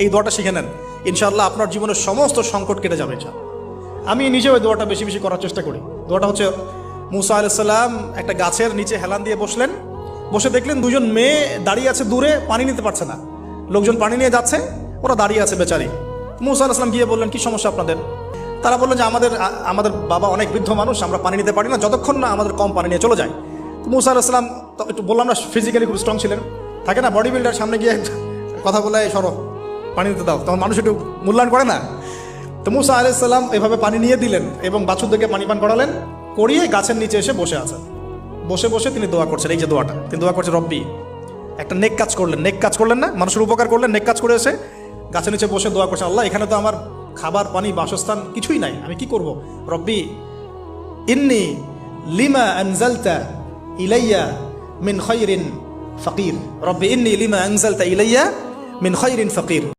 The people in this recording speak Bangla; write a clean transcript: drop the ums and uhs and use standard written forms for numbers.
এই দোয়াটা শিখে নেন, ইনশাআল্লাহ আপনার জীবনের সমস্ত সংকট কেটে যাবে। আমি নিজেও ওই দোয়াটা বেশি বেশি করার চেষ্টা করি। দোয়াটা হচ্ছে, মুসা আলাইহিস সালাম একটা গাছের নিচে হেলান দিয়ে বসলেন, বসে দেখলেন দুজন মেয়ে দাঁড়িয়ে আছে দূরে, পানি নিতে পারছে না, লোকজন পানি নিয়ে যাচ্ছে, ওরা দাঁড়িয়ে আছে বেচারি। মুসা আলাইহিস সালাম গিয়ে বললেন, কি সমস্যা আপনাদের? তারা বললেন যে আমাদের বাবা অনেক বৃদ্ধ মানুষ, আমরা পানি নিতে পারি না যতক্ষণ না আমাদের কম পানি নিয়ে চলে যায়। তো মুসা আলাইহিস সালাম একটু বললাম না, ফিজিক্যালি খুব স্ট্রং ছিলেন, থাকে না বডি বিল্ডার, সামনে গিয়ে কথা বলে সরো পানি দিতে দাও, তখন মানুষ একটু মূল্যায়ন করে না। তো মুসা আলাইহিস সালাম এভাবে পানি নিয়ে দিলেন এবং বাছুরদেরকে পানি পান করালেন, করিয়ে গাছের নিচে এসে বসে আছেন। বসে বসে তিনি দোয়া করছেন, এই যে দোয়াটা তিনি দোয়া করছেন, রব্বি, একটা নেক কাজ করলেন, নেক কাজ করলেন না, মানুষের উপকার করলেন, নেক কাজ করে এসে গাছের নিচে বসে দোয়া করছেন, আল্লাহ এখানে তো আমার খাবার পানি বাসস্থান কিছুই নাই, আমি কি করব? রব্বি ইন্নি লিমা আনজালতা ইলাইয়া মিন খায়রিন ফাকির, রব্বি ইন্নি লিমা আনজালতা ইলাইয়া মিন খায়রিন ফাকির।